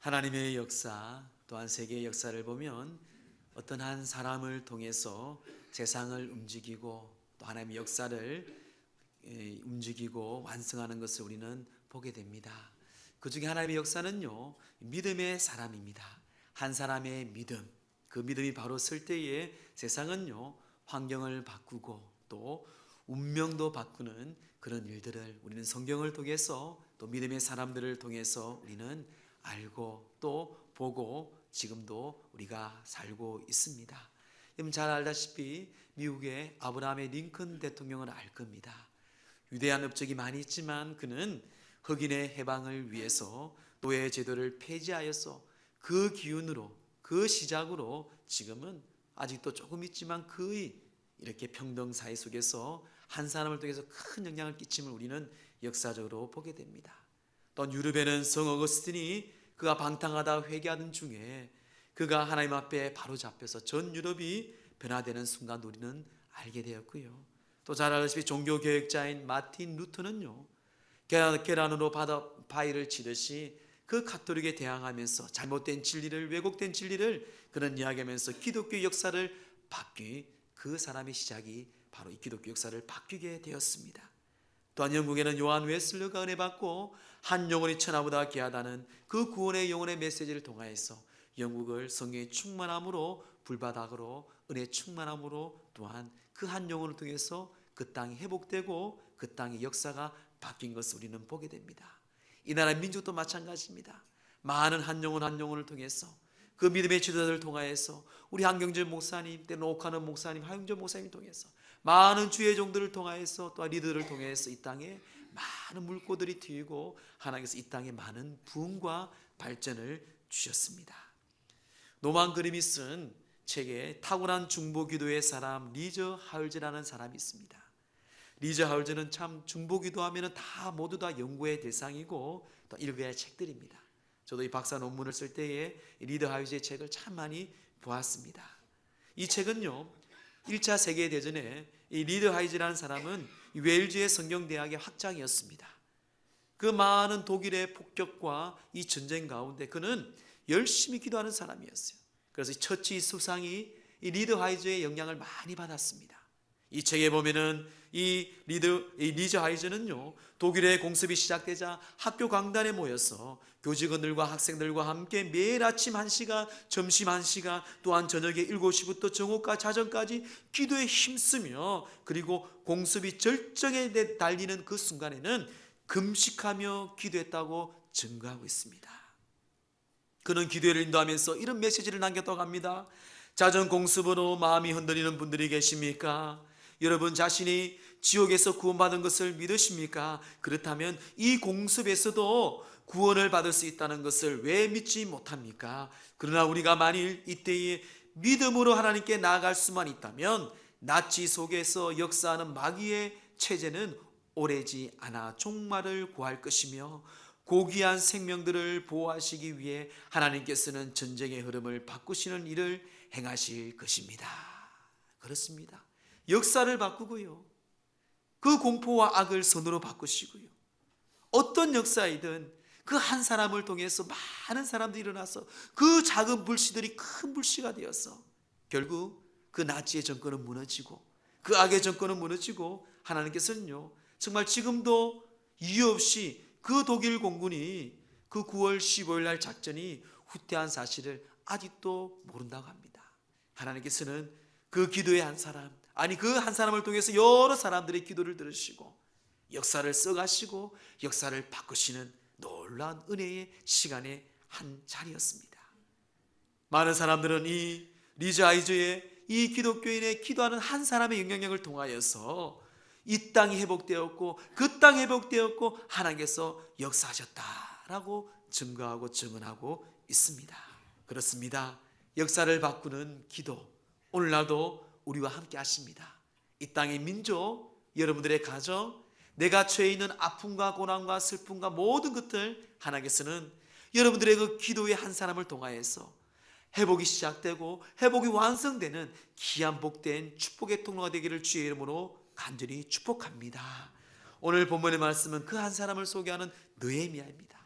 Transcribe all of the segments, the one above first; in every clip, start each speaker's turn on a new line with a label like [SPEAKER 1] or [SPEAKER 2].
[SPEAKER 1] 하나님의 역사, 또한 세계의 역사를 보면 어떤 한 사람을 통해서 세상을 움직이고 또 하나님의 역사를 움직이고 완성하는 것을 우리는 보게 됩니다. 그 중에 하나님의 역사는요, 믿음의 사람입니다. 한 사람의 믿음, 그 믿음이 바로 설 때에 세상은요, 환경을 바꾸고 또 운명도 바꾸는 그런 일들을 우리는 성경을 통해서 또 믿음의 사람들을 통해서 우리는 알고 또 보고 지금도 우리가 살고 있습니다. 여러분 잘 알다시피 미국의 아브라함의 링컨 대통령을 알 겁니다. 위대한 업적이 많이 있지만 그는 흑인의 해방을 위해서 노예 제도를 폐지하여서 그 기운으로 그 시작으로 지금은 아직도 조금 있지만 거의 이렇게 평등 사회 속에서 한 사람을 통해서 큰 영향을 끼침을 우리는 역사적으로 보게 됩니다. 또 유럽에는 성 어거스틴이 그가 방탕하다 회개하던 중에 그가 하나님 앞에 바로 잡혀서 전 유럽이 변화되는 순간 우리는 알게 되었고요. 또 잘 알다시피 종교개혁자인 마틴 루터는요, 계란으로 바위를 치듯이 그 가톨릭에 대항하면서 잘못된 진리를, 왜곡된 진리를 그런 이야기하면서 기독교 역사를 그 사람의 시작이 바로 이 기독교 역사를 바뀌게 되었습니다. 또한 영국에는 요한 웨슬리가 은혜 받고 한 영혼이 천하보다 귀하다는 그 구원의 영혼의 메시지를 통하여서 영국을 성령의 충만함으로, 불바닥으로 은혜 충만함으로 또한 그 한 영혼을 통해서 그 땅이 회복되고 그 땅의 역사가 바뀐 것을 우리는 보게 됩니다. 이 나라 민족도 마찬가지입니다. 많은 한 영혼을 통해서 그 믿음의 지도자들을 통하여서 우리 한경재 목사님, 때는 옥하는 목사님, 하영재 목사님 통해서 많은 주의 종들을 통하여서 또 리더를 통해서 이 땅에 많은 물꼬들이 튀고 하나님께서 이 땅에 많은 부흥과 발전을 주셨습니다. 노만 그림이 쓴 책에 탁월한 중보기도의 사람 리저 하울즈라는 사람이 있습니다. 리저 하울즈는 참 중보기도하면 다 모두 다 연구의 대상이고 또 읽어야 할 책들입니다. 저도 이 박사 논문을 쓸 때에 리저 하울즈의 책을 참 많이 보았습니다. 이 책은요, 1차 세계대전에 이 리더 하이즈라는 사람은 웨일즈의 성경대학의 학장이었습니다. 그 많은 독일의 폭격과 이 전쟁 가운데 그는 열심히 기도하는 사람이었어요. 그래서 처치 수상이 이 리더 하이즈의 영향을 많이 받았습니다. 이 책에 보면은 이 리저 하이즈는요, 독일의 공습이 시작되자 학교 강단에 모여서 교직원들과 학생들과 함께 매일 아침 1시간, 점심 1시간, 또한 저녁에 7시부터 정오까지 자정까지 기도에 힘쓰며 그리고 공습이 절정에 달리는 그 순간에는 금식하며 기도했다고 증거하고 있습니다. 그는 기도를 인도하면서 이런 메시지를 남겼다고 합니다. 자정 공습으로 마음이 흔들리는 분들이 계십니까? 여러분 자신이 지옥에서 구원받은 것을 믿으십니까? 그렇다면 이 공습에서도 구원을 받을 수 있다는 것을 왜 믿지 못합니까? 그러나 우리가 만일 이때에 믿음으로 하나님께 나아갈 수만 있다면 나치 속에서 역사하는 마귀의 체제는 오래지 않아 종말을 구할 것이며 고귀한 생명들을 보호하시기 위해 하나님께서는 전쟁의 흐름을 바꾸시는 일을 행하실 것입니다. 그렇습니다. 역사를 바꾸고요, 그 공포와 악을 선으로 바꾸시고요, 어떤 역사이든 그 한 사람을 통해서 많은 사람들이 일어나서 그 작은 불씨들이 큰 불씨가 되어서 결국 그 나치의 정권은 무너지고 그 악의 정권은 무너지고 하나님께서는요 정말 지금도 이유 없이 그 독일 공군이 그 9월 15일 날 작전이 후퇴한 사실을 아직도 모른다고 합니다. 하나님께서는 그 기도의 한 사람, 아니 그 한 사람을 통해서 여러 사람들의 기도를 들으시고 역사를 써가시고 역사를 바꾸시는 놀라운 은혜의 시간의 한 자리였습니다. 많은 사람들은 이 리저 하이즈의 이 기독교인의 기도하는 한 사람의 영향력을 통하여서 이 땅이 회복되었고 그 땅이 회복되었고 하나님께서 역사하셨다라고 증거하고 증언하고 있습니다. 그렇습니다. 역사를 바꾸는 기도, 오늘날도 우리와 함께 하십니다. 이 땅의 민족, 여러분들의 가정, 내가 처해 있는 아픔과 고난과 슬픔과 모든 것들 하나님께서는 여러분들의 그 기도의 한 사람을 통하여서 회복이 시작되고 회복이 완성되는 귀한 복된 축복의 통로가 되기를 주의 이름으로 간절히 축복합니다. 오늘 본문의 말씀은 그 한 사람을 소개하는 느헤미야입니다.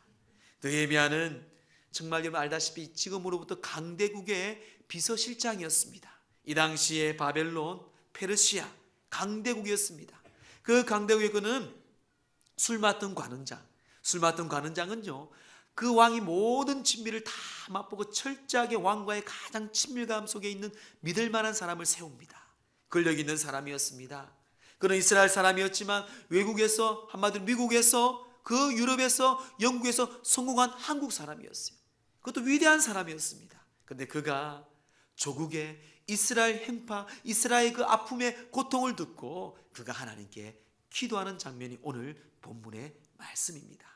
[SPEAKER 1] 느헤미야는 정말 여러분 알다시피 지금으로부터 강대국의 비서실장이었습니다. 이 당시에 바벨론, 페르시아 강대국이었습니다. 그 강대국의 그는 술 맡은 관원장은요, 그 왕이 모든 진미를 다 맛보고 철저하게 왕과의 가장 친밀감 속에 있는 믿을 만한 사람을 세웁니다. 권력 있는 사람이었습니다. 그는 이스라엘 사람이었지만 외국에서, 한마디로 미국에서, 그 유럽에서, 영국에서 성공한 한국 사람이었어요. 그것도 위대한 사람이었습니다. 그런데 그가 조국의 이스라엘 행파, 이스라엘 그 아픔의 고통을 듣고 그가 하나님께 기도하는 장면이 오늘 본문의 말씀입니다.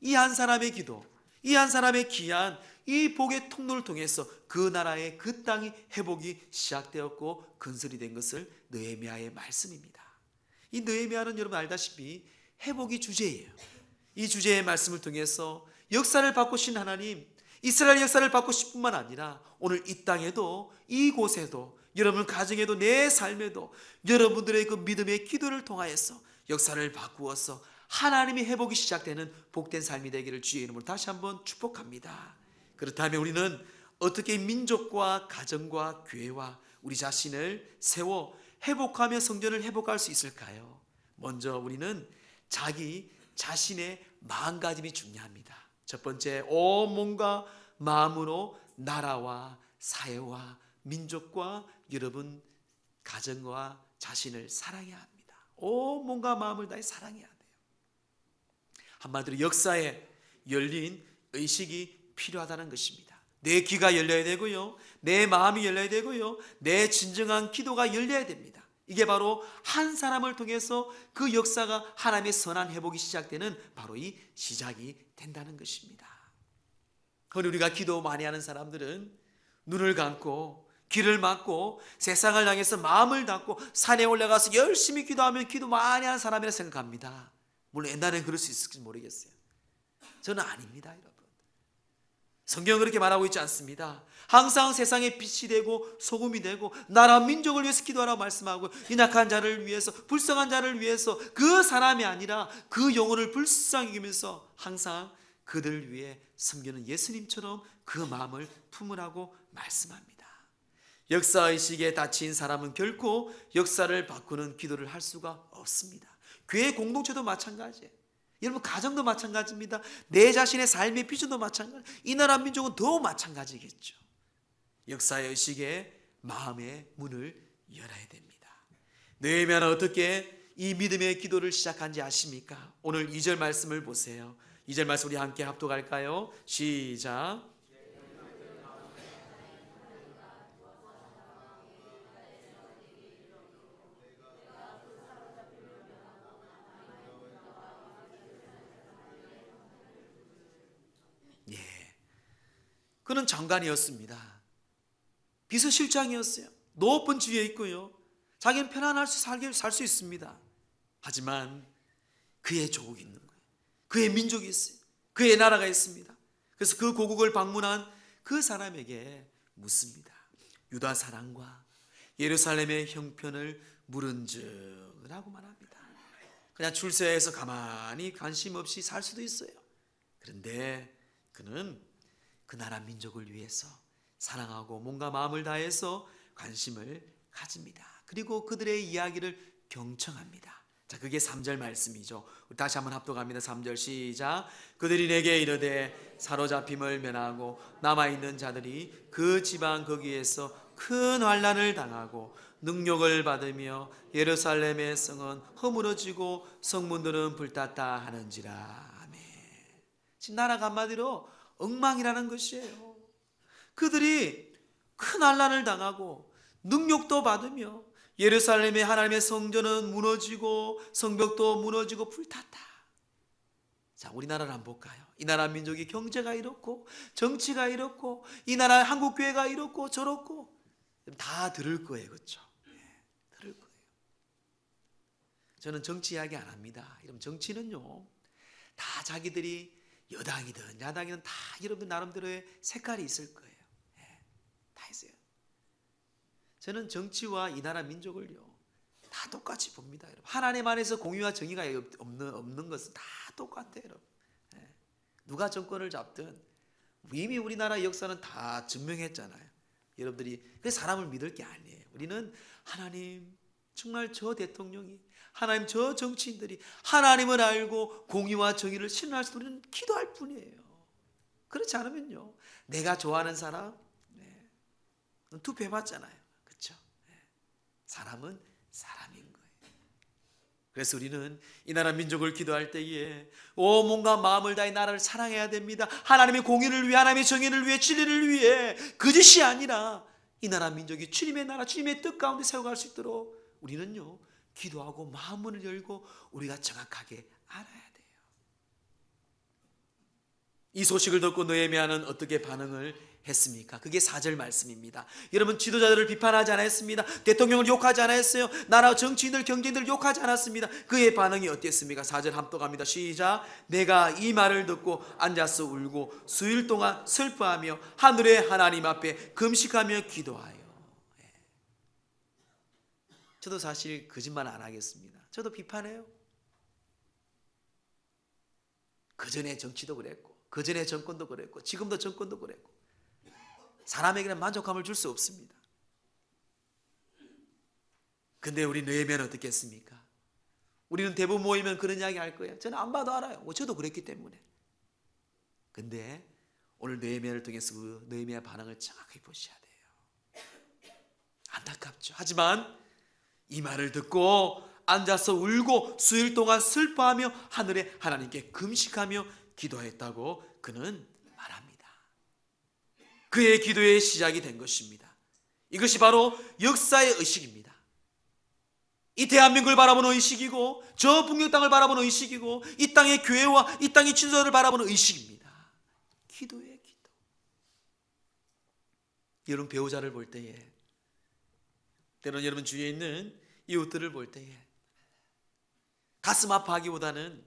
[SPEAKER 1] 이 한 사람의 기도, 이 한 사람의 귀한 이 복의 통로를 통해서 그 나라의 그 땅이 회복이 시작되었고 건설이 된 것을 느헤미야의 말씀입니다. 이 느헤미야는 여러분 알다시피 회복이 주제예요. 이 주제의 말씀을 통해서 역사를 바꾸신 하나님, 이스라엘 역사를 바꾸실 뿐만 아니라 오늘 이 땅에도, 이곳에도, 여러분 가정에도, 내 삶에도 여러분들의 그 믿음의 기도를 통하여서 역사를 바꾸어서 하나님의 회복이 시작되는 복된 삶이 되기를 주의 이름으로 다시 한번 축복합니다. 그렇다면 우리는 어떻게 민족과 가정과 교회와 우리 자신을 세워 회복하며 성전을 회복할 수 있을까요? 먼저 우리는 자기 자신의 마음가짐이 중요합니다. 첫 번째, 온 몸과 마음으로 나라와 사회와 민족과 여러분 가정과 자신을 사랑해야 합니다. 온 몸과 마음을 다해 사랑해야 돼요. 한마디로 역사에 열린 의식이 필요하다는 것입니다. 내 귀가 열려야 되고요, 내 마음이 열려야 되고요, 내 진정한 기도가 열려야 됩니다. 이게 바로 한 사람을 통해서 그 역사가 하나님의 선한 회복이 시작되는 바로 이 시작이 된다는 것입니다. 그런데 우리가 기도 많이 하는 사람들은 눈을 감고 귀를 막고 세상을 향해서 마음을 닫고 산에 올라가서 열심히 기도하면 기도 많이 하는 사람이라 생각합니다. 물론 옛날엔 그럴 수 있을지 모르겠어요. 저는 아닙니다, 여러분. 성경은 그렇게 말하고 있지 않습니다. 항상 세상에 빛이 되고 소금이 되고 나라 민족을 위해서 기도하라고 말씀하고, 이 약한 자를 위해서, 불쌍한 자를 위해서, 그 사람이 아니라 그 영혼을 불쌍히 여기면서 항상 그들을 위해 섬기는 예수님처럼 그 마음을 품으라고 말씀합니다. 역사의식에 다친 사람은 결코 역사를 바꾸는 기도를 할 수가 없습니다. 교회 공동체도 마찬가지예요. 여러분 가정도 마찬가지입니다. 내 자신의 삶의 비전도 마찬가지, 이 나라 민족은 더 마찬가지겠죠. 역사의식에 마음의 문을 열어야 됩니다. 느헤미야는 어떻게 이 믿음의 기도를 시작한지 아십니까? 오늘 2절 말씀을 보세요. 2절 말씀 우리 함께 합독할까요? 시작. 그는 장관이었습니다. 비서실장이었어요. 높은 지위에 있고요, 자기는 편안할 수 살 수 있습니다. 하지만 그의 조국이 있는 거예요. 그의 민족이 있어요. 그의 나라가 있습니다. 그래서 그 고국을 방문한 그 사람에게 묻습니다. 유다 사람과 예루살렘의 형편을 물은즉 라고 말합니다. 그냥 출세해서 가만히 관심 없이 살 수도 있어요. 그런데 그는 그 나라 민족을 위해서 사랑하고 몸과 마음을 다해서 관심을 가집니다. 그리고 그들의 이야기를 경청합니다. 자, 그게 3절 말씀이죠. 다시 한번 합독합니다. 3절 시작. 그들이 내게 이르되 사로잡힘을 면하고 남아있는 자들이 그 지방 거기에서 큰 환난을 당하고 능욕을 받으며 예루살렘의 성은 허물어지고 성문들은 불탔다 하는지라. 아멘. 지금 나라가 한마디로 엉망이라는 것이에요. 그들이 큰 환난을 당하고 능욕도 받으며 예루살렘의 하나님의 성전은 무너지고 성벽도 무너지고 불탔다. 자, 우리나라를 한번 볼까요? 이 나라 민족이 경제가 이렇고 정치가 이렇고 이 나라 한국교회가 이렇고 저렇고 다 들을 거예요. 그렇죠? 네, 들을 거예요. 저는 정치 이야기 안 합니다. 여러분 정치는요, 다 자기들이 여당이든 야당이든 다 여러분 나름대로의 색깔이 있을 거예요. 네, 다 있어요. 저는 정치와 이 나라 민족을요 다 똑같이 봅니다. 여러분. 하나님 안에서 공의와 정의가 없는 것은 다 똑같아요. 여러분. 네. 누가 정권을 잡든 이미 우리나라 역사는 다 증명했잖아요. 여러분들이 그 사람을 믿을 게 아니에요. 우리는 하나님, 정말 저 대통령이, 하나님 저 정치인들이 하나님을 알고 공의와 정의를 실현할 수 있는 기도할 뿐이에요. 그렇지 않으면요, 내가 좋아하는 사람 투표해봤잖아요. 그렇죠? 사람은 사람인 거예요. 그래서 우리는 이 나라 민족을 기도할 때에 뭔가 마음을 다해 나라를 사랑해야 됩니다. 하나님의 공의를 위해, 하나님의 정의를 위해, 진리를 위해, 거짓이 아니라 이 나라 민족이 주님의 나라, 주님의 뜻 가운데 세워갈 수 있도록 우리는요, 기도하고 마음문을 열고 우리가 정확하게 알아야 돼요. 이 소식을 듣고 느헤미야는 어떻게 반응을 했습니까? 그게 4절 말씀입니다. 여러분, 지도자들을 비판하지 않았습니다. 대통령을 욕하지 않았어요. 나라 정치인들, 경제인들 욕하지 않았습니다. 그의 반응이 어땠습니까? 4절 합독합니다. 시작. 내가 이 말을 듣고 앉아서 울고 수일 동안 슬퍼하며 하늘의 하나님 앞에 금식하며 기도하여. 저도 사실 거짓말 안 하겠습니다. 저도 비판해요. 그전에 정치도 그랬고, 그전에 정권도 그랬고, 지금도 정권도 그랬고, 사람에게는 만족감을 줄 수 없습니다. 근데 우리 느헤미야는 어떻게 했습니까? 우리는 대부분 모이면 그런 이야기 할 거예요. 저는 안 봐도 알아요. 저도 그랬기 때문에. 근데 오늘 느헤미야를 통해서 그 느헤미야 반응을 정확히 보셔야 돼요. 안타깝죠. 하지만 이 말을 듣고 앉아서 울고 수일 동안 슬퍼하며 하늘에 하나님께 금식하며 기도했다고 그는 말합니다. 그의 기도의 시작이 된 것입니다. 이것이 바로 역사의 의식입니다. 이 대한민국을 바라보는 의식이고, 저 북녘 땅을 바라보는 의식이고, 이 땅의 교회와 이 땅의 지도자를 바라보는 의식입니다. 기도의 기도. 여러분, 배우자를 볼 때에, 때로는 여러분 주위에 있는 이웃들을 볼 때에 가슴 아파하기보다는,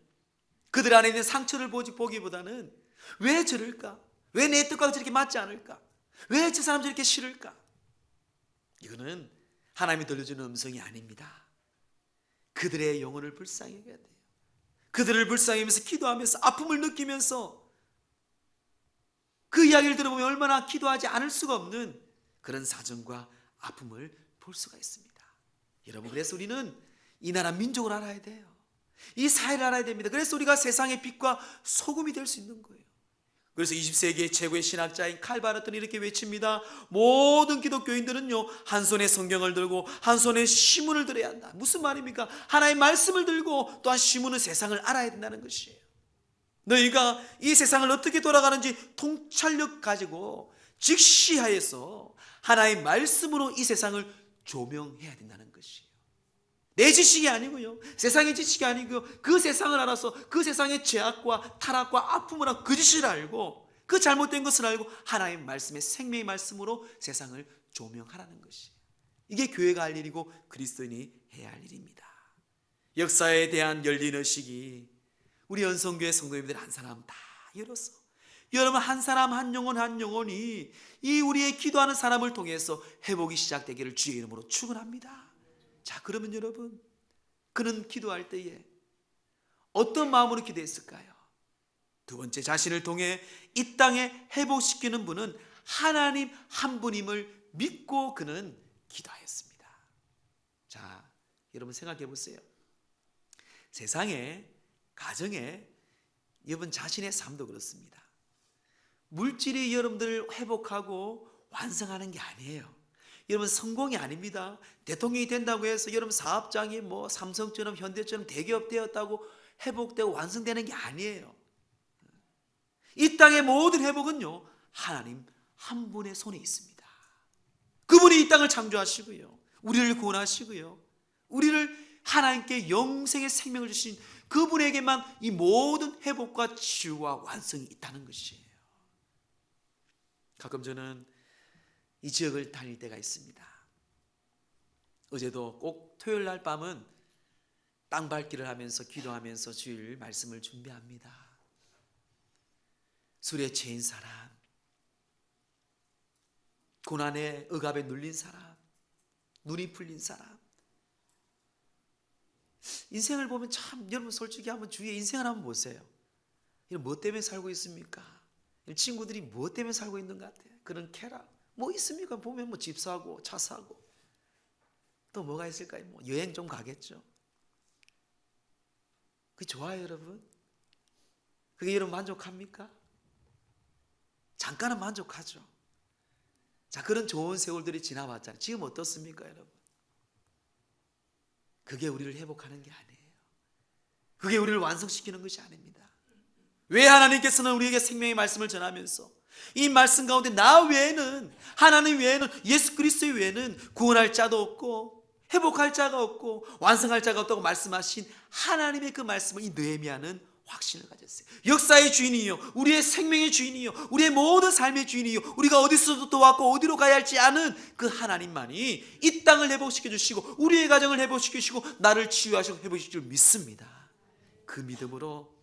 [SPEAKER 1] 그들 안에 있는 상처를 보기보다는 왜 저럴까? 왜 내 뜻과 저렇게 맞지 않을까? 왜 저 사람 저렇게 싫을까? 이거는 하나님이 들려주는 음성이 아닙니다. 그들의 영혼을 불쌍히 여겨야 돼요. 그들을 불쌍히 여기면서 기도하면서 아픔을 느끼면서 그 이야기를 들어보면 얼마나 기도하지 않을 수가 없는 그런 사정과 아픔을 볼 수가 있습니다. 여러분, 그래서 우리는 이 나라 민족을 알아야 돼요. 이 사회를 알아야 됩니다. 그래서 우리가 세상의 빛과 소금이 될 수 있는 거예요. 그래서 20세기의 최고의 신학자인 칼 바르트는 이렇게 외칩니다. 모든 기독교인들은요, 한 손에 성경을 들고 한 손에 시문을 들어야 한다. 무슨 말입니까? 하나의 말씀을 들고 또한 시문은 세상을 알아야 된다는 것이에요. 너희가 이 세상을 어떻게 돌아가는지 통찰력 가지고 직시하여서 하나의 말씀으로 이 세상을 조명해야 된다는 것이에요. 내 지식이 아니고요, 세상의 지식이 아니고요, 그 세상을 알아서 그 세상의 죄악과 타락과 아픔을 하고 그 짓을 알고 그 잘못된 것을 알고 하나님의 말씀의 생명의 말씀으로 세상을 조명하라는 것이에요. 이게 교회가 할 일이고 그리스도인이 해야 할 일입니다. 역사에 대한 열린 의식이 우리 연성교회 성도님들 한 사람 다 열어서, 여러분 한 사람 한 영혼 한 영혼이 이 우리의 기도하는 사람을 통해서 회복이 시작되기를 주의 이름으로 축원합니다. 자, 그러면 여러분, 그는 기도할 때에 어떤 마음으로 기도했을까요? 두 번째, 자신을 통해 이 땅에 회복시키는 분은 하나님 한 분임을 믿고 그는 기도하였습니다. 자, 여러분 생각해 보세요. 세상에, 가정에, 여러분 자신의 삶도 그렇습니다. 물질이 여러분들을 회복하고 완성하는 게 아니에요. 여러분 성공이 아닙니다. 대통령이 된다고 해서 여러분 사업장이 뭐 삼성처럼 현대처럼 대기업 되었다고 회복되고 완성되는 게 아니에요. 이 땅의 모든 회복은요, 하나님 한 분의 손에 있습니다. 그분이 이 땅을 창조하시고요, 우리를 구원하시고요, 우리를 하나님께 영생의 생명을 주신 그분에게만 이 모든 회복과 치유와 완성이 있다는 것이에요. 가끔 저는 이 지역을 다닐 때가 있습니다. 어제도 꼭 토요일 날 밤은 땅밟기를 하면서 기도하면서 주일 말씀을 준비합니다. 술에 취한 사람, 고난의 억압에 눌린 사람, 눈이 풀린 사람, 인생을 보면 참, 여러분 솔직히 한번 주위에 인생을 한번 보세요. 뭐 때문에 살고 있습니까? 친구들이 무엇 때문에 살고 있는 것 같아요? 그런 쾌락 뭐 있습니까? 보면 뭐 집 사고 차 사고 또 뭐가 있을까요? 뭐 여행 좀 가겠죠. 그게 좋아요, 여러분? 그게 여러분 만족합니까? 잠깐은 만족하죠. 자, 그런 좋은 세월들이 지나왔잖아요. 지금 어떻습니까, 여러분? 그게 우리를 회복하는 게 아니에요. 그게 우리를 완성시키는 것이 아닙니다. 왜 하나님께서는 우리에게 생명의 말씀을 전하면서 이 말씀 가운데 나 외에는, 하나님 외에는, 예수 그리스도 외에는 구원할 자도 없고 회복할 자가 없고 완성할 자가 없다고 말씀하신 하나님의 그 말씀을 이 느헤미야는 확신을 가졌어요. 역사의 주인이요, 우리의 생명의 주인이요, 우리의 모든 삶의 주인이요, 우리가 어디서부터 왔고 어디로 가야 할지 아는 그 하나님만이 이 땅을 회복시켜 주시고 우리의 가정을 회복시켜 주시고 나를 치유하시고 회복시킬 줄 믿습니다. 그 믿음으로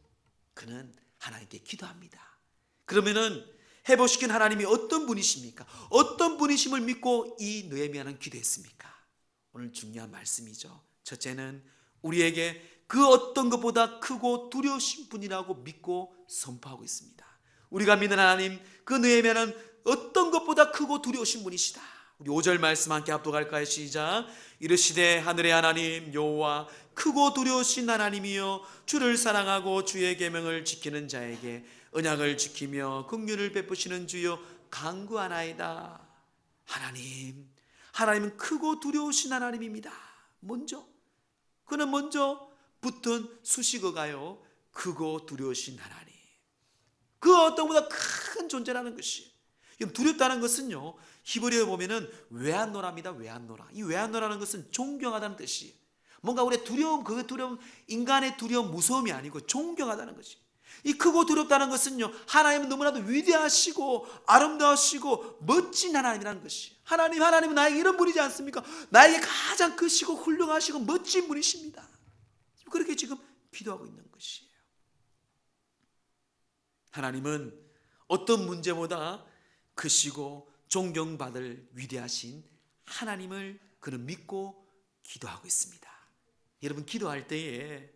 [SPEAKER 1] 그는 하나님께 기도합니다. 그러면은 회복시킨 하나님이 어떤 분이십니까? 어떤 분이심을 믿고 이 느헤미야는 기도했습니까? 오늘 중요한 말씀이죠. 첫째는 우리에게 그 어떤 것보다 크고 두려우신 분이라고 믿고 선포하고 있습니다. 우리가 믿는 하나님, 그 느헤미야는 어떤 것보다 크고 두려우신 분이시다. 우리 5절 말씀 함께 합독할까요? 시작. 이르시되 하늘의 하나님 여호와 크고 두려우신 하나님이여 주를 사랑하고 주의 계명을 지키는 자에게 언약을 지키며 긍휼을 베푸시는 주여 간구하나이다. 하나님은 크고 두려우신 하나님입니다. 그는 먼저 붙은 수식어가요, 크고 두려우신 하나님. 그 어떤 것보다 큰 존재라는 것이. 두렵다는 것은요, 히브리어에 보면은 외안노라입니다. 외안노라. 이 외안노라는 것은 존경하다는 뜻이에요. 뭔가 우리의 두려움, 그 두려움, 인간의 두려움, 무서움이 아니고 존경하다는 것이. 이 크고 두렵다는 것은요, 하나님은 너무나도 위대하시고 아름다우시고 멋진 하나님이라는 것이. 하나님은 나에게 이런 분이지 않습니까? 나에게 가장 크시고 훌륭하시고 멋진 분이십니다. 그렇게 지금 기도하고 있는 것이에요. 하나님은 어떤 문제보다 크시고 존경받을 위대하신 하나님을 그는 믿고 기도하고 있습니다. 여러분, 기도할 때에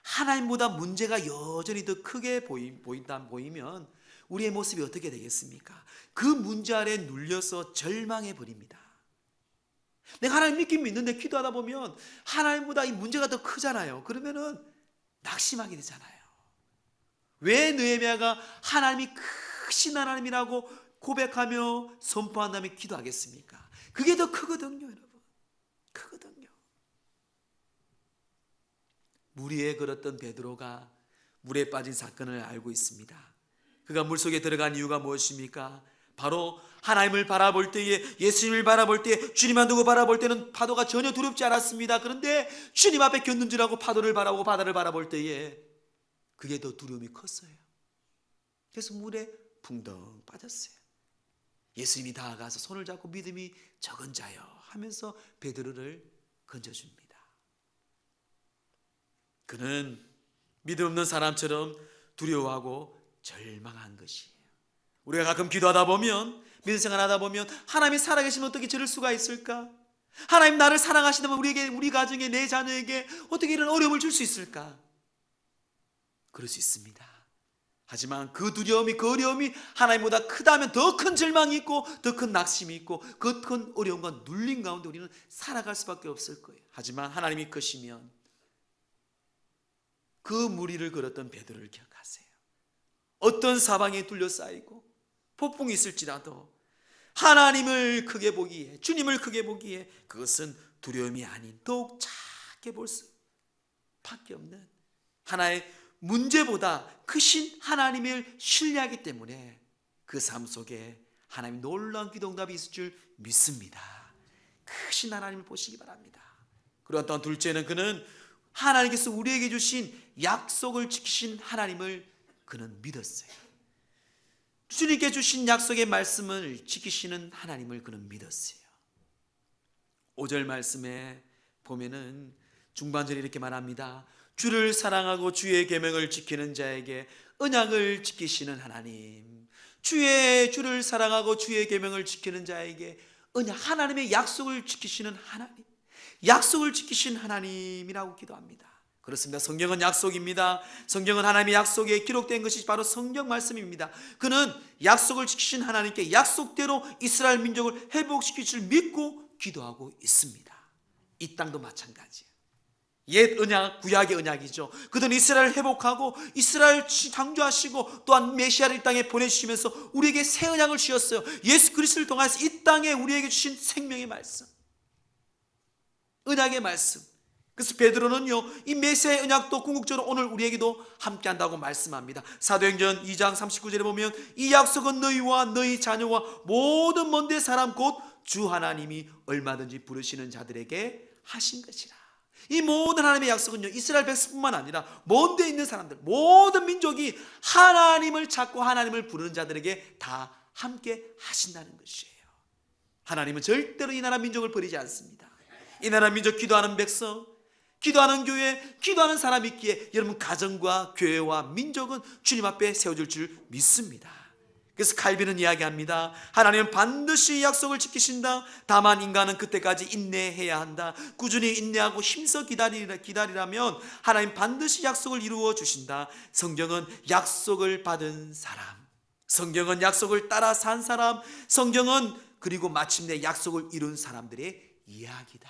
[SPEAKER 1] 하나님보다 문제가 여전히 더 크게 보이면 우리의 모습이 어떻게 되겠습니까? 그 문제 아래 눌려서 절망해 버립니다. 내가 하나님 믿긴 믿는데 기도하다 보면 하나님보다 이 문제가 더 크잖아요. 그러면은 낙심하게 되잖아요. 왜 느헤미야가 하나님이 크신 하나님이라고 고백하며 선포한 다음에 기도하겠습니까? 그게 더 크거든요, 여러분. 크거든요. 물 위에 걸었던 베드로가 물에 빠진 사건을 알고 있습니다. 그가 물속에 들어간 이유가 무엇입니까? 바로 하나님을 바라볼 때에, 예수님을 바라볼 때, 주님만 두고 바라볼 때는 파도가 전혀 두렵지 않았습니다. 그런데 주님 앞에 견눈질하고 파도를 바라보고 바다를 바라볼 때에 그게 더 두려움이 컸어요. 그래서 물에 붕덩 빠졌어요. 예수님이 다가가서 손을 잡고 믿음이 적은 자여 하면서 베드로를 건져줍니다. 그는 믿음 없는 사람처럼 두려워하고 절망한 것이에요. 우리가 가끔 기도하다 보면, 믿음 생활하다 보면 하나님이 살아계시면 어떻게 저럴 수가 있을까? 하나님 나를 사랑하시다면 우리에게, 우리 가정에, 내 자녀에게 어떻게 이런 어려움을 줄 수 있을까? 그럴 수 있습니다. 하지만 그 두려움이, 그 어려움이 하나님보다 크다면 더 큰 절망이 있고 더 큰 낙심이 있고 그 큰 어려움과 눌림 가운데 우리는 살아갈 수밖에 없을 거예요. 하지만 하나님이 크시면 그 물 위를 걸었던 베드로를 기억하세요. 어떤 사방에 둘러싸이고 폭풍이 있을지라도 하나님을 크게 보기에, 주님을 크게 보기에 그것은 두려움이 아닌 더욱 작게 볼 수밖에 없는 하나의 문제보다 크신 하나님을 신뢰하기 때문에 그 삶 속에 하나님 놀라운 기도응답이 있을 줄 믿습니다. 크신 하나님을 보시기 바랍니다. 그리고 또한 둘째는 그는 하나님께서 우리에게 주신 약속을 지키신 하나님을 그는 믿었어요. 주님께 주신 약속의 말씀을 지키시는 하나님을 그는 믿었어요. 5절 말씀에 보면은 중반절에 이렇게 말합니다. 주를 사랑하고 주의 계명을 지키는 자에게 언약을 지키시는 하나님. 주를 사랑하고 주의 계명을 지키는 자에게 언약, 하나님의 약속을 지키시는 하나님, 약속을 지키신 하나님이라고 기도합니다. 그렇습니다. 성경은 약속입니다. 성경은 하나님의 약속에 기록된 것이 바로 성경 말씀입니다. 그는 약속을 지키신 하나님께 약속대로 이스라엘 민족을 회복시킬 줄 믿고 기도하고 있습니다. 이 땅도 마찬가지예요. 옛 언약, 구약의 언약이죠. 그들은 이스라엘을 회복하고 이스라엘 창조하시고 또한 메시아를 이 땅에 보내주시면서 우리에게 새 언약을 주셨어요. 예수 그리스도를 통해서 이 땅에 우리에게 주신 생명의 말씀, 언약의 말씀. 그래서 베드로는요, 이 메시아의 언약도 궁극적으로 오늘 우리에게도 함께한다고 말씀합니다. 사도행전 2장 39절에 보면 이 약속은 너희와 너희 자녀와 모든 먼 데 사람 곧 주 하나님이 얼마든지 부르시는 자들에게 하신 것이라. 이 모든 하나님의 약속은요, 이스라엘 백성뿐만 아니라 먼 데 있는 사람들, 모든 민족이 하나님을 찾고 하나님을 부르는 자들에게 다 함께 하신다는 것이에요. 하나님은 절대로 이 나라 민족을 버리지 않습니다. 이 나라 민족 기도하는 백성, 기도하는 교회, 기도하는 사람이 있기에 여러분 가정과 교회와 민족은 주님 앞에 세워질 줄 믿습니다. 그래서 칼빈은 이야기합니다. 하나님은 반드시 약속을 지키신다. 다만 인간은 그때까지 인내해야 한다. 꾸준히 인내하고 힘써 기다리라면 하나님 반드시 약속을 이루어 주신다. 성경은 약속을 받은 사람, 성경은 약속을 따라 산 사람, 성경은 그리고 마침내 약속을 이룬 사람들의 이야기다.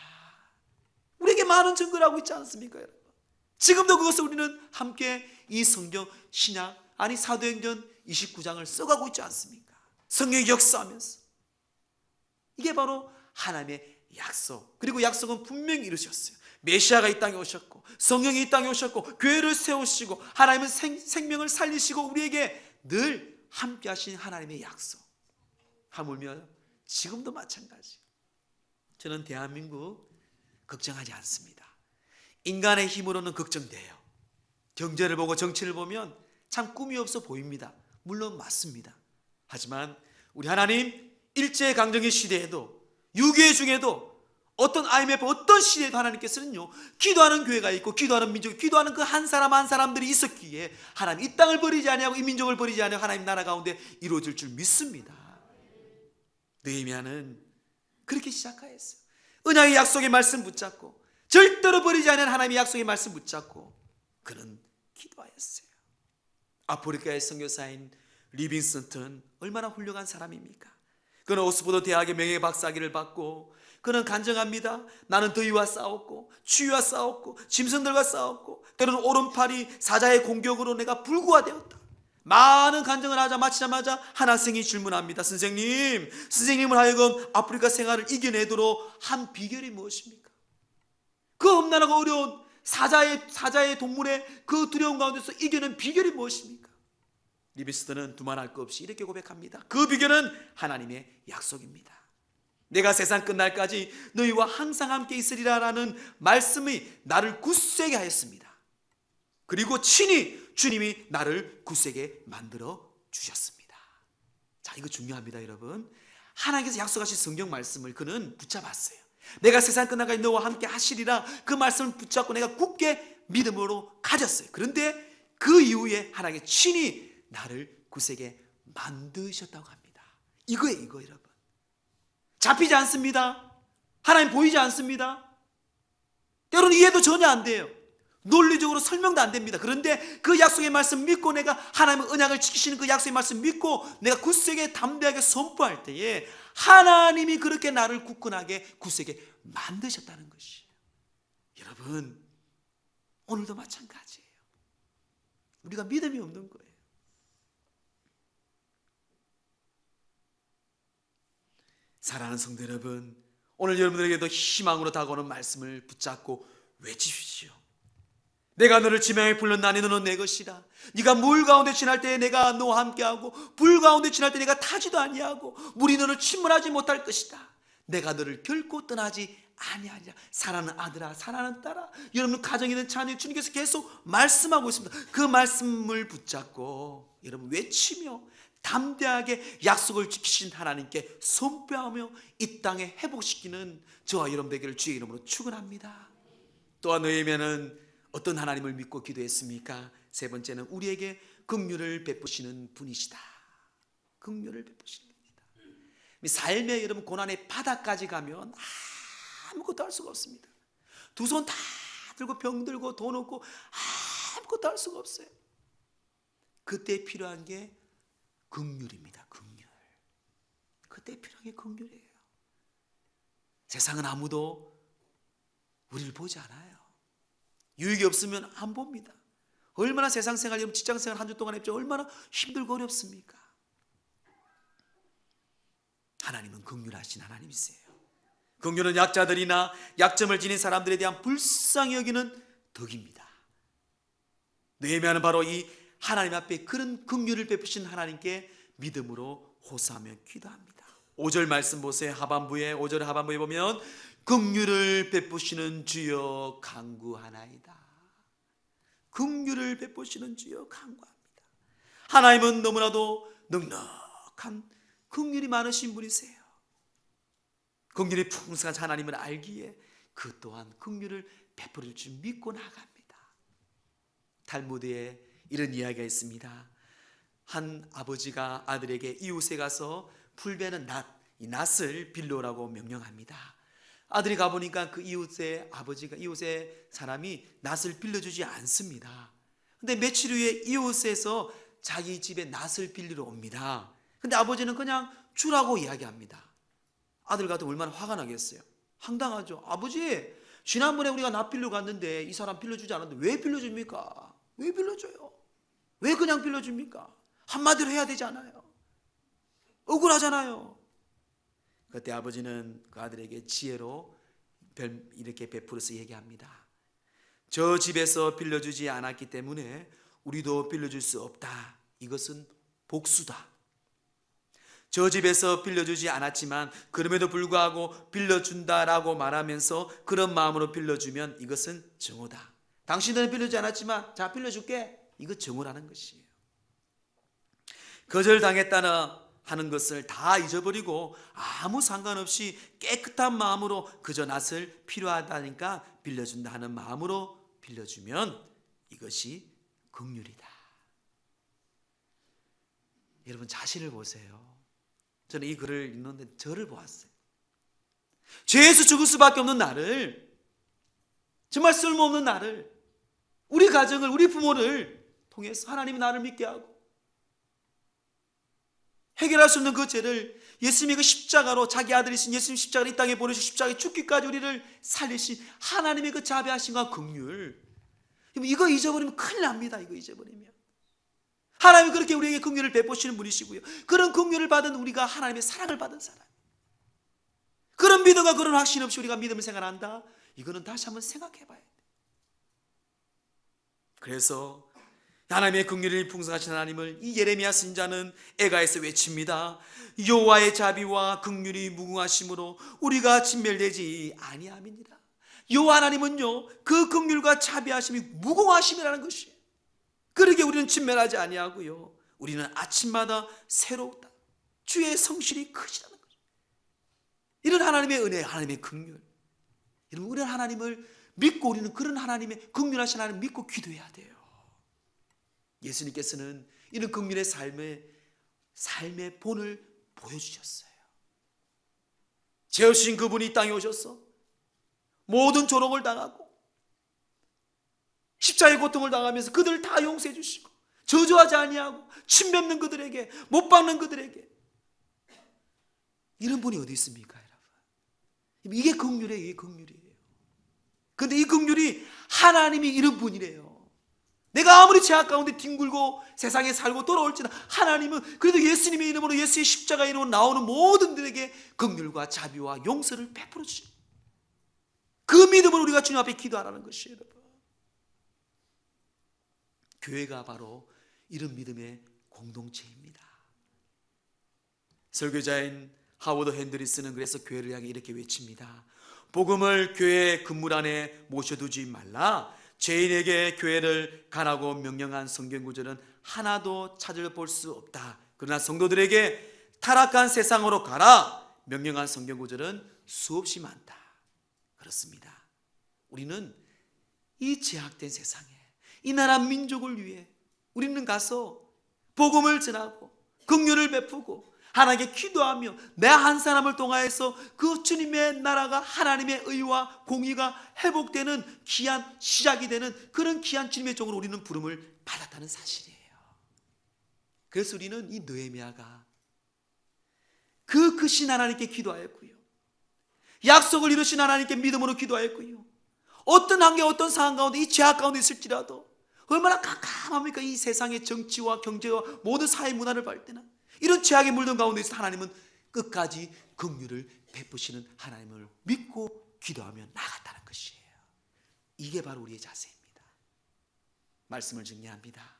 [SPEAKER 1] 우리에게 많은 증거를 하고 있지 않습니까, 여러분? 지금도 그것을 우리는 함께 이 성경 신약, 아니 사도행전 29장을 써가고 있지 않습니까? 성경이 역사하면서 이게 바로 하나님의 약속. 그리고 약속은 분명히 이루셨어요. 메시아가 이 땅에 오셨고 성령이 이 땅에 오셨고 교회를 세우시고 하나님은 생명을 살리시고 우리에게 늘 함께 하신 하나님의 약속. 하물며 지금도 마찬가지. 저는 대한민국 걱정하지 않습니다. 인간의 힘으로는 걱정돼요. 경제를 보고 정치를 보면 참 꿈이 없어 보입니다. 물론 맞습니다. 하지만 우리 하나님 일제강점기 시대에도, 유교 중에도, 어떤 IMF 어떤 시대에도 하나님께서는요, 기도하는 교회가 있고 기도하는 민족이, 기도하는 그 한 사람 한 사람들이 있었기에 하나님 이 땅을 버리지 아니하고 이 민족을 버리지 아니하고 하나님 나라 가운데 이루어질 줄 믿습니다. 느헤미야는 그렇게 시작하였어요. 언약의 약속의 말씀 붙잡고 절대로 버리지 않는 하나님의 약속의 말씀 붙잡고 그는 기도하였어요. 아프리카의 선교사인 리빙스턴 얼마나 훌륭한 사람입니까? 그는 옥스퍼드 대학의 명예 박사학위를 받고 그는 간증합니다. 나는 더위와 싸웠고 추위와 싸웠고 짐승들과 싸웠고 때로는 오른팔이 사자의 공격으로 내가 불구화되었다. 많은 간증을 하자 마치자마자 한 학생이 질문합니다. 선생님을 하여금 아프리카 생활을 이겨내도록 한 비결이 무엇입니까? 그 험난하고 어려운 사자의 동물의 그 두려움 가운데서 이겨낸 비결이 무엇입니까? 리빙스턴은 두말할 것 없이 이렇게 고백합니다. 그 비결은 하나님의 약속입니다. 내가 세상 끝날까지 너희와 항상 함께 있으리라라는 말씀이 나를 굳세게 하였습니다. 그리고 친히 주님이 나를 굳세게 만들어 주셨습니다. 자, 이거 중요합니다, 여러분. 하나님께서 약속하신 성경 말씀을 그는 붙잡았어요. 내가 세상 끝날까지 너와 함께 하시리라, 그 말씀을 붙잡고 내가 굳게 믿음으로 가졌어요. 그런데 그 이후에 하나님께 친히 나를 굳세게 만드셨다고 합니다. 이거예요, 이거 여러분. 잡히지 않습니다. 하나님 보이지 않습니다. 때로는 이해도 전혀 안 돼요. 논리적으로 설명도 안 됩니다. 그런데 그 약속의 말씀 믿고 내가 하나님의 언약을 지키시는 그 약속의 말씀 믿고 내가 굳세게 담대하게 선포할 때에 하나님이 그렇게 나를 굳건하게 굳세게 만드셨다는 것이에요. 여러분, 오늘도 마찬가지예요. 우리가 믿음이 없는 거예요. 사랑하는 성도 여러분, 오늘 여러분들에게도 희망으로 다가오는 말씀을 붙잡고 외치십시오. 내가 너를 지명에 불렀나니 너는 내 것이라. 네가 물 가운데 지날 때에 내가 너와 함께하고 불 가운데 지날 때 내가 타지도 아니하고 물이 너를 침몰하지 못할 것이다. 내가 너를 결코 떠나지 아니하리라. 사랑하는 아들아, 사랑하는 딸아, 여러분 가정에 있는 자녀, 주님께서 계속 말씀하고 있습니다. 그 말씀을 붙잡고 여러분 외치며 담대하게 약속을 지키신 하나님께 선포하며 이 땅에 회복시키는 저와 여러분 되기를 주의 이름으로 축원합니다. 또한 느헤미야는 어떤 하나님을 믿고 기도했습니까? 세 번째는 우리에게 긍휼을 베푸시는 분이시다. 긍휼을 베푸시는 분이다. 삶의 여러분 고난의 바닥까지 가면 아무것도 할 수가 없습니다. 두 손 다 들고 병 들고 돈 없고 아무것도 할 수가 없어요. 그때 필요한 게 긍휼입니다. 긍휼. 그때 필요한 게 긍휼이에요. 세상은 아무도 우리를 보지 않아요. 유익이 없으면 안 봅니다. 얼마나 세상 생활, 직장 생활 한 주 동안 했죠. 얼마나 힘들고 어렵습니까? 하나님은 긍휼하신 하나님이세요. 긍휼은 약자들이나 약점을 지닌 사람들에 대한 불쌍히 여기는 덕입니다. 느헤미야는 바로 이 하나님 앞에 그런 긍휼을 베푸신 하나님께 믿음으로 호소하며 기도합니다. 5절 말씀 보세요. 5절 하반부에 보면 긍휼을 베푸시는 주여 간구하나이다. 긍휼을 베푸시는 주여 간구합니다. 하나님은 너무나도 넉넉한 긍휼이 많으신 분이세요. 긍휼이 풍성한 하나님을 알기에 그 또한 긍휼을 베풀을 줄 믿고 나갑니다. 탈무드에 이런 이야기가 있습니다. 한 아버지가 아들에게 이웃에 가서 풀 베는 이 낫을 빌려오라고 명령합니다. 아들이 가보니까 그 이웃의 사람이 낫을 빌려주지 않습니다. 근데 며칠 후에 이웃에서 자기 집에 낫을 빌리러 옵니다. 근데 아버지는 그냥 주라고 이야기합니다. 아들 같으면 얼마나 화가 나겠어요. 황당하죠. 아버지, 지난번에 우리가 낫 빌려 갔는데 이 사람 빌려주지 않았는데 왜 빌려줍니까? 왜 빌려줘요? 왜 그냥 빌려줍니까? 한마디로 해야 되지 않아요? 억울하잖아요. 그때 아버지는 그 아들에게 지혜로 이렇게 베풀어서 얘기합니다. 저 집에서 빌려주지 않았기 때문에 우리도 빌려줄 수 없다. 이것은 복수다. 저 집에서 빌려주지 않았지만 그럼에도 불구하고 빌려준다라고 말하면서 그런 마음으로 빌려주면 이것은 정오다. 당신들은 빌려주지 않았지만 자 빌려줄게. 이거 정오라는 것이에요. 거절당했다는 하는 것을 다 잊어버리고 아무 상관없이 깨끗한 마음으로 그저 낫을 필요하다니까 빌려준다 하는 마음으로 빌려주면 이것이 긍휼이다. 여러분 자신을 보세요. 저는 이 글을 읽는데 저를 보았어요. 죄에서 죽을 수밖에 없는 나를, 정말 쓸모없는 나를, 우리 가정을, 우리 부모를 통해서 하나님이 나를 믿게 하고 해결할 수 없는 그 죄를 예수님이 그 십자가로 자기 아들이신 예수님 십자가를 이 땅에 보내시고 십자가에 죽기까지 우리를 살리신 하나님의 그 자비하심과 긍휼, 이거 잊어버리면 큰일 납니다. 이거 잊어버리면 하나님이 그렇게 우리에게 긍휼을 베푸시는 분이시고요, 그런 긍휼을 받은 우리가 하나님의 사랑을 받은 사람, 그런 믿음과 그런 확신 없이 우리가 믿음을 생활한다, 이거는 다시 한번 생각해 봐야 돼요. 그래서 하나님의 긍휼이 풍성하신 하나님을 이 예레미야 선지자는 애가에서 외칩니다. 여호와의 자비와 긍휼이 무궁하심으로 우리가 진멸되지 아니함이니라. 여호와 하나님은요, 그 긍휼과 자비하심이 무궁하심이라는 것이에요. 그러게 우리는 진멸하지 아니하고요, 우리는 아침마다 새롭다. 주의 성실이 크시라는 거죠. 이런 하나님의 은혜, 하나님의 긍휼, 여러분 우리는 하나님을 믿고 우리는 그런 하나님의 긍휼하신 하나님을 믿고 기도해야 돼요. 예수님께서는 이런 긍휼의 삶의 본을 보여주셨어요. 죄 없으신 그분이 이 땅에 오셔서 모든 조롱을 당하고 십자가의 고통을 당하면서 그들을 다 용서해 주시고 저주하지 아니하고 침 뱉는 그들에게, 못 박는 그들에게, 이런 분이 어디 있습니까, 여러분? 이게 긍휼이에요. 이게 긍휼이에요. 그런데 이 긍휼이 하나님이 이런 분이래요. 내가 아무리 죄악 가운데 뒹굴고 세상에 살고 돌아올지나 하나님은 그래도 예수님의 이름으로, 예수의 십자가의 이름으로 나오는 모든들에게 긍휼과 자비와 용서를 베풀어 주시고, 그 믿음을 우리가 주님 앞에 기도하라는 것이에요. 여러분, 교회가 바로 이런 믿음의 공동체입니다. 설교자인 하워드 핸드리스는 그래서 교회를 향해 이렇게 외칩니다. 복음을 교회 건물 안에 모셔두지 말라. 죄인에게 교회를 가라고 명령한 성경 구절은 하나도 찾아볼 수 없다. 그러나 성도들에게 타락한 세상으로 가라 명령한 성경 구절은 수없이 많다. 그렇습니다. 우리는 이 제약된 세상에, 이 나라 민족을 위해 우리는 가서 복음을 전하고 긍휼을 베푸고 하나님께 기도하며 내 한 사람을 통하여서 그 주님의 나라가 하나님의 의와 공의가 회복되는 귀한 시작이 되는 그런 귀한 주님의 종으로 우리는 부름을 받았다는 사실이에요. 그래서 우리는 이 느헤미야가 그 크신 하나님께 기도하였고요, 약속을 이루신 하나님께 믿음으로 기도하였고요, 어떤 한계 어떤 상황 가운데 이 죄악 가운데 있을지라도 얼마나 깜깜합니까? 이 세상의 정치와 경제와 모든 사회 문화를 볼 때는 이런 죄악에 물든 가운데 있어 하나님은 끝까지 긍휼을 베푸시는 하나님을 믿고 기도하며 나갔다는 것이에요. 이게 바로 우리의 자세입니다. 말씀을 정리합니다.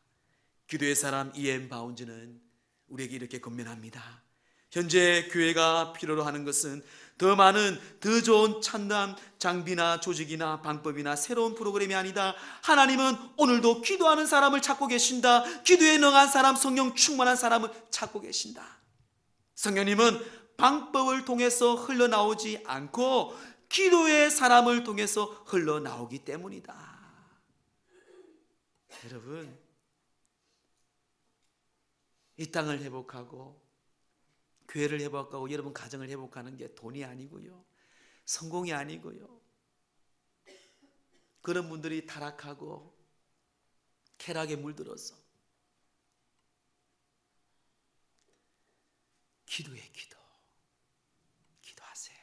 [SPEAKER 1] 기도의 사람 E.M. 바운즈는 우리에게 이렇게 권면합니다. 현재 교회가 필요로 하는 것은 더 많은 더 좋은 참담 장비나 조직이나 방법이나 새로운 프로그램이 아니다. 하나님은 오늘도 기도하는 사람을 찾고 계신다. 기도에 능한 사람, 성령 충만한 사람을 찾고 계신다. 성령님은 방법을 통해서 흘러나오지 않고 기도의 사람을 통해서 흘러나오기 때문이다. 여러분, 이 땅을 회복하고 교회를 회복하고 여러분 가정을 회복하는 게 돈이 아니고요, 성공이 아니고요, 그런 분들이 타락하고 쾌락에 물들어서 기도하세요.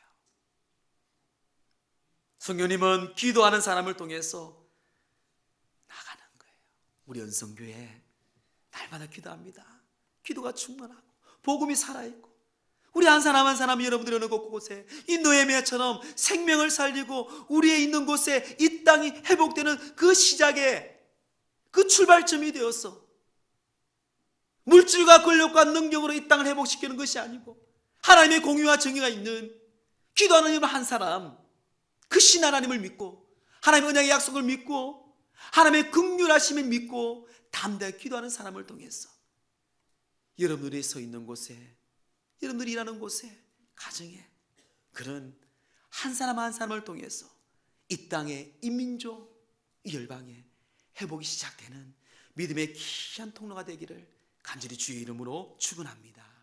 [SPEAKER 1] 성령님은 기도하는 사람을 통해서 나가는 거예요. 우리 연성교회 날마다 기도합니다. 기도가 충만하고 복음이 살아있고 우리 한 사람 한 사람이 여러분들이 어느 곳곳에 이 느헤미야처럼 생명을 살리고 우리의 있는 곳에 이 땅이 회복되는 그 시작에 그 출발점이 되어서 물질과 권력과 능력으로 이 땅을 회복시키는 것이 아니고 하나님의 공의와 정의가 있는 기도하는 한 사람, 그 신 하나님을 믿고 하나님의 언약의 약속을 믿고 하나님의 긍휼하심을 믿고 담대하게 기도하는 사람을 통해서 여러분들이 서 있는 곳에, 여러분들이 일하는 곳에, 가정에 그런 한 사람 한 사람을 통해서 이 땅의 이 민족, 이 열방에 회복이 시작되는 믿음의 귀한 통로가 되기를 간절히 주의 이름으로 축원합니다.